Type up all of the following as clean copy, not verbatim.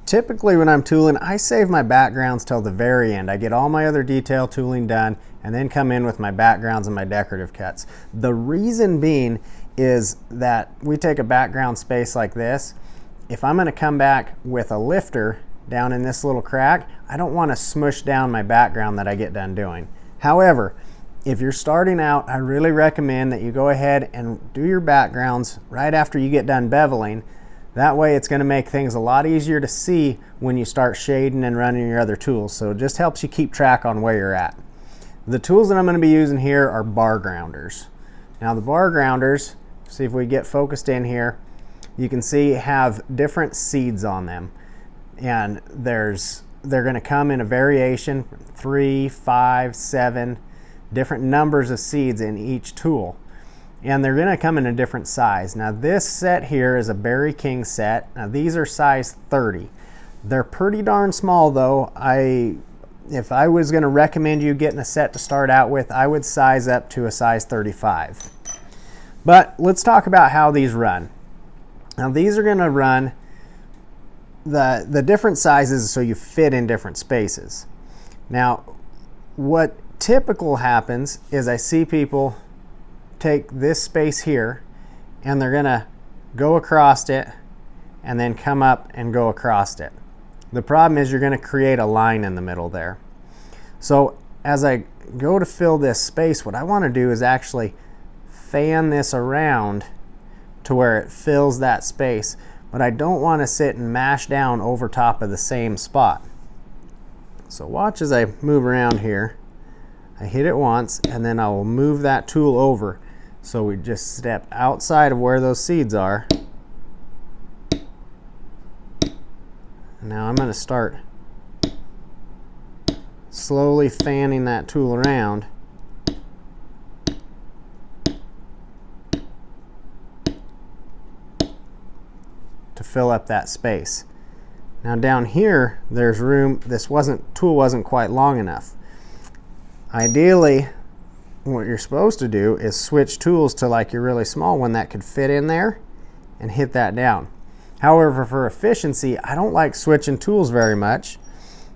Typically when I'm tooling, I save my backgrounds till the very end. I get all my other detail tooling done and then come in with my backgrounds and my decorative cuts. The reason being is that we take a background space like this. If I'm going to come back with a lifter down in this little crack, I don't want to smush down my background that I get done doing. However, if you're starting out, I really recommend that you go ahead and do your backgrounds right after you get done beveling. That way it's going to make things a lot easier to see when you start shading and running your other tools. So it just helps you keep track on where you're at. The tools that I'm going to be using here are bar grounders. Now the bar grounders, see if we get focused in here, you can see have different seeds on them. And they're going to come in a variation, 3, 5, 7, different numbers of seeds in each tool. And they're going to come in a different size. Now this set here is a Berry King set. Now these are size 30. They're pretty darn small though. If I was going to recommend you getting a set to start out with, I would size up to a size 35. But let's talk about how these run. Now these are going to run the different sizes so you fit in different spaces. Now what typical happens is I see people take this space here and they're gonna go across it and then come up and go across it. The problem is you're gonna create a line in the middle there. So as I go to fill this space, what I want to do is actually fan this around to where it fills that space, but I don't want to sit and mash down over top of the same spot. So watch as I move around here. I hit it once and then I will move that tool over. So we just step outside of where those seeds are. And now I'm going to start slowly fanning that tool around. To fill up that space. Now down here there's room. This tool wasn't quite long enough. Ideally, what you're supposed to do is switch tools to like your really small one that could fit in there and hit that down. However, for efficiency, I don't like switching tools very much.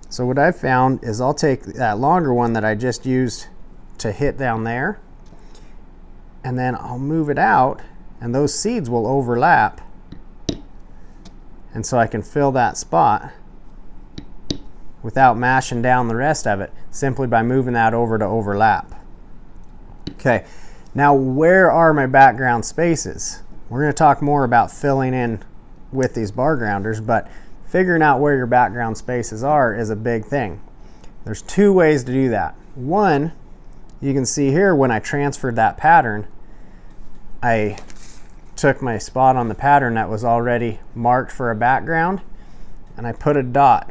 So what I've found is I'll take that longer one that I just used to hit down there, and then I'll move it out and those seeds will overlap. And so I can fill that spot without mashing down the rest of it, simply by moving that over to overlap. Okay, now where are my background spaces? We're going to talk more about filling in with these bar grounders, but figuring out where your background spaces are is a big thing. There's two ways to do that. One, you can see here when I transferred that pattern, I took my spot on the pattern that was already marked for a background and I put a dot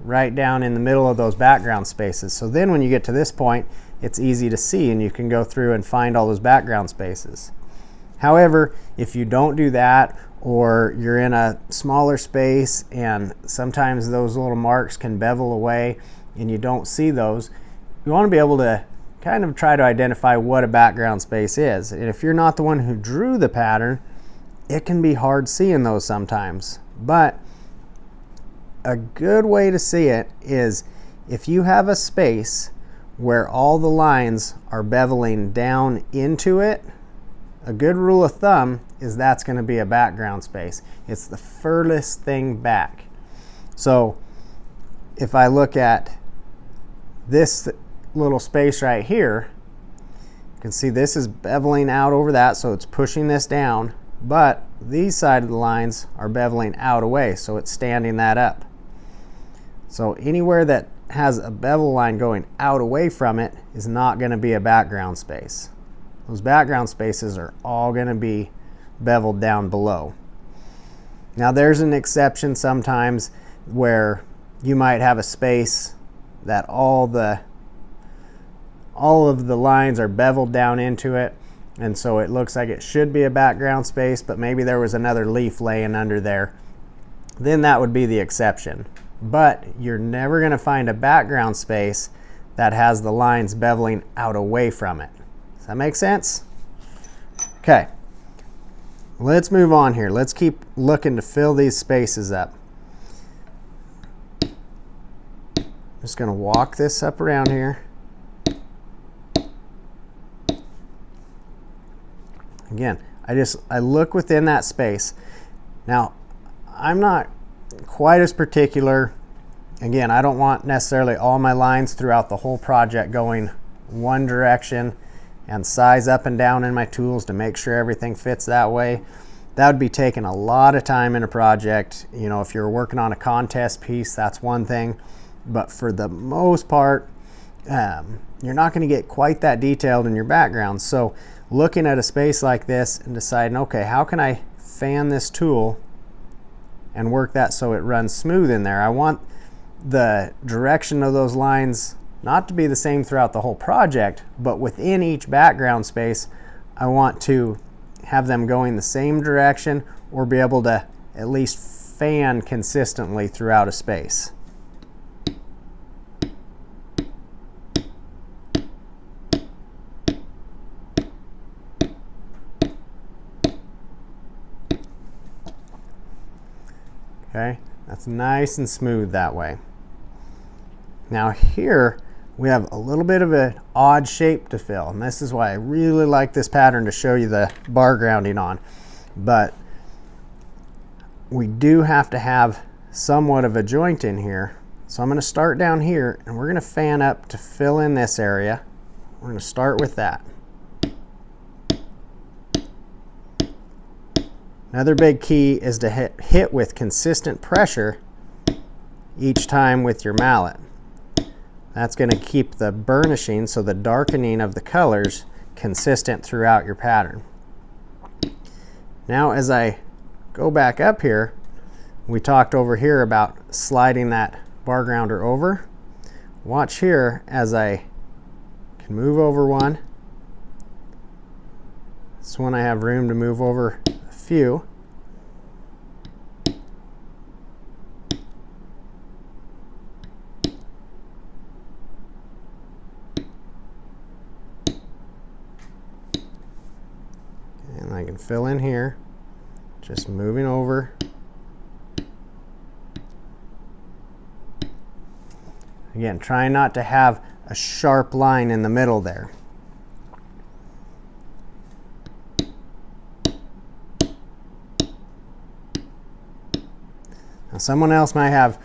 right down in the middle of those background spaces. So then when you get to this point, it's easy to see and you can go through and find all those background spaces. However, if you don't do that, or you're in a smaller space and sometimes those little marks can bevel away and you don't see those, you want to be able to kind of try to identify what a background space is. And if you're not the one who drew the pattern, it can be hard seeing those sometimes. But a good way to see it is if you have a space where all the lines are beveling down into it, a good rule of thumb is that's going to be a background space. It's the furthest thing back. So if I look at this little space right here, you can see this is beveling out over that, so it's pushing this down, but these side of the lines are beveling out away, so it's standing that up. So anywhere that has a bevel line going out away from it is not going to be a background space. Those background spaces are all going to be beveled down below. Now there's an exception sometimes where you might have a space that all of the lines are beveled down into it, and so it looks like it should be a background space, but maybe there was another leaf laying under there. Then that would be the exception. But you're never going to find a background space that has the lines beveling out away from it. Does that make sense? Okay, let's move on here. Let's keep looking to fill these spaces up. just going to walk this up around here. Again, I look within that space. Now, I'm not quite as particular. Again, I don't want necessarily all my lines throughout the whole project going one direction and size up and down in my tools to make sure everything fits that way. That would be taking a lot of time in a project. You know, if you're working on a contest piece, that's one thing. But for the most part, you're not going to get quite that detailed in your background. So looking at a space like this and deciding, okay, how can I fan this tool and work that so it runs smooth in there? I want the direction of those lines not to be the same throughout the whole project, but within each background space, I want to have them going the same direction or be able to at least fan consistently throughout a space. Okay, that's nice and smooth that way. Now here we have a little bit of an odd shape to fill, and this is why I really like this pattern to show you the bar grounding on. But we do have to have somewhat of a joint in here. So I'm going to start down here and we're going to fan up to fill in this area. We're going to start with that. Another big key is to hit with consistent pressure each time with your mallet. That's going to keep the burnishing, so the darkening of the colors, consistent throughout your pattern. Now as I go back up here, we talked over here about sliding that bar grounder over. Watch here as I can move over one. This one I have room to move over a few. And I can fill in here, just moving over. Again, try not to have a sharp line in the middle there. Now, someone else might have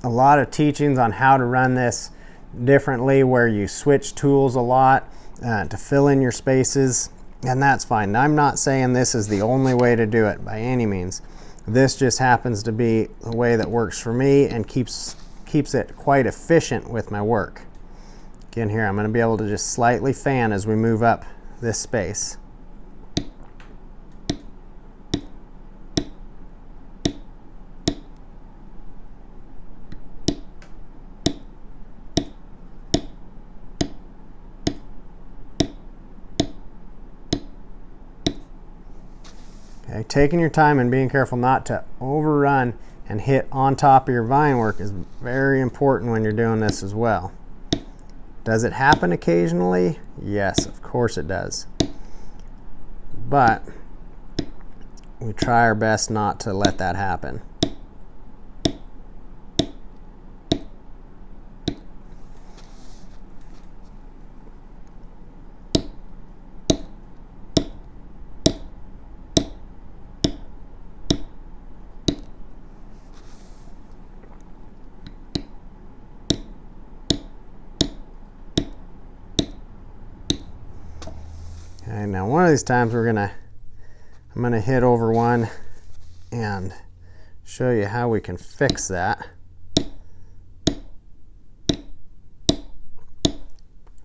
a lot of teachings on how to run this differently, where you switch tools a lot to fill in your spaces. And that's fine. I'm not saying this is the only way to do it by any means. This just happens to be the way that works for me and keeps it quite efficient with my work. Again, here I'm going to be able to just slightly fan as we move up this space. Okay, taking your time and being careful not to overrun and hit on top of your vine work is very important when you're doing this as well. Does it happen occasionally? Yes, of course it does. But we try our best not to let that happen. Okay, now one of these times I'm gonna hit over one and show you how we can fix that.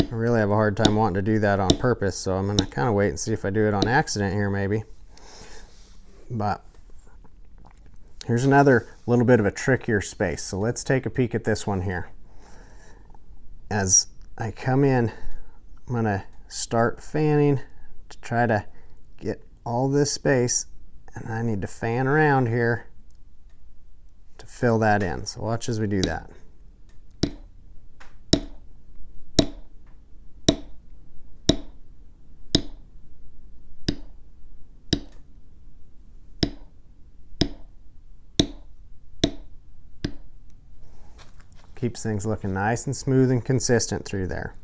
I really have a hard time wanting to do that on purpose, so I'm gonna kind of wait and see if I do it on accident here maybe. But here's another little bit of a trickier space. So let's take a peek at this one here. As I come in, I'm gonna start fanning to try to get all this space, and I need to fan around here to fill that in. So watch as we do that. Keeps things looking nice and smooth and consistent through there.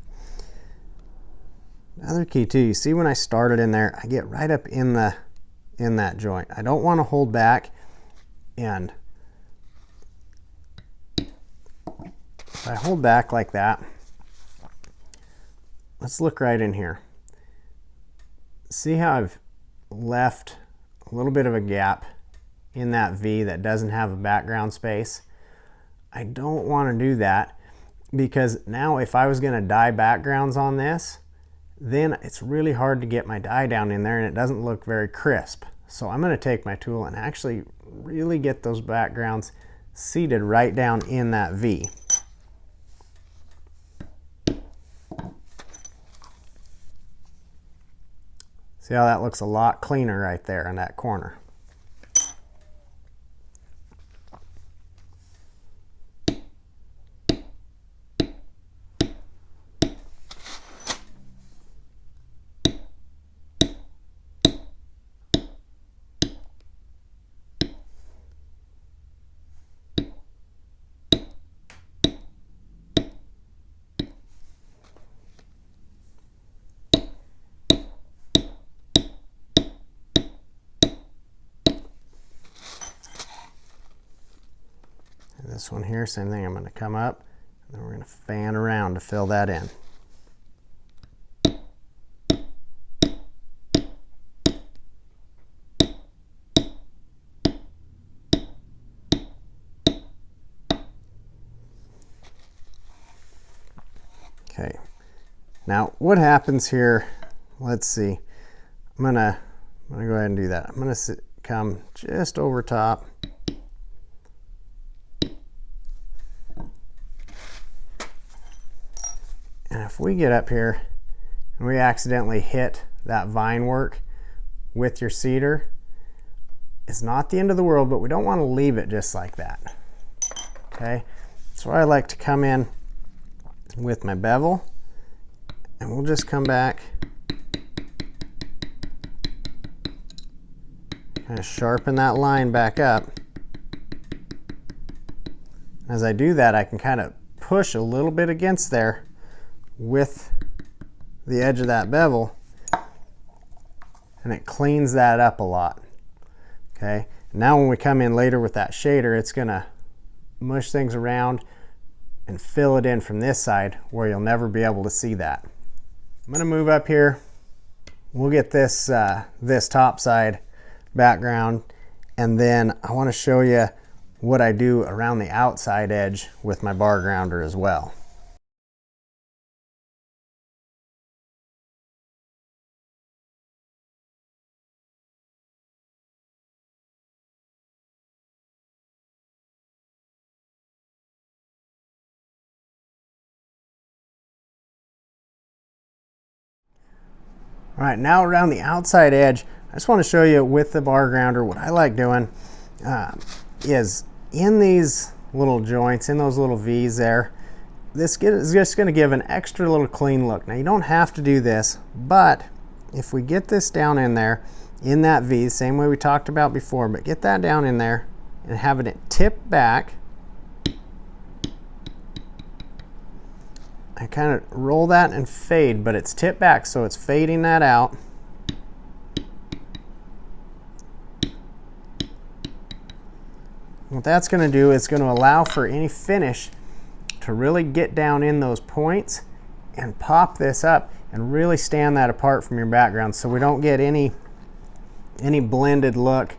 Another key too, you see when I started in there, I get right up in that joint. I don't want to hold back, and if I hold back like that, let's look right in here. See how I've left a little bit of a gap in that V that doesn't have a background space? I don't want to do that, because now if I was going to dye backgrounds on this, then it's really hard to get my dye down in there and it doesn't look very crisp. So I'm going to take my tool and actually really get those backgrounds seated right down in that V. See how that looks a lot cleaner right there in that corner. This one here, same thing. I'm going to come up and then we're going to fan around to fill that in. Okay, now what happens here, let's see. I'm gonna go ahead and do that. I'm going to come just over top. And if we get up here and we accidentally hit that vine work with your cedar, it's not the end of the world, but we don't want to leave it just like that. Okay, so I like to come in with my bevel, and we'll just come back, kind of sharpen that line back up. As I do that, I can kind of push a little bit against there with the edge of that bevel, and it cleans that up a lot. Okay, now when we come in later with that shader, it's gonna mush things around and fill it in from this side where you'll never be able to see that. I'm gonna move up here. We'll get this this top side background, and then I want to show you what I do around the outside edge with my bar grounder as well. All right, now around the outside edge, I just want to show you with the bar grounder, what I like doing is in these little joints, in those little V's there, this is just going to give an extra little clean look. Now you don't have to do this, but if we get this down in there, in that V, same way we talked about before, but get that down in there and having it tip back, I kind of roll that and fade, but it's tipped back, so it's fading that out. What that's going to do is going to allow for any finish to really get down in those points and pop this up and really stand that apart from your background, so we don't get any blended look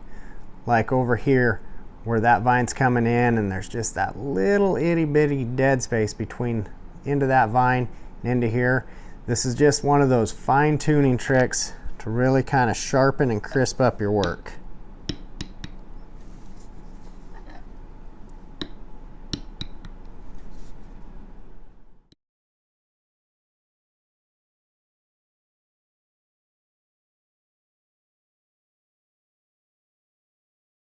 like over here where that vine's coming in and there's just that little itty bitty dead space between into that vine and into here. This is just one of those fine-tuning tricks to really kind of sharpen and crisp up your work.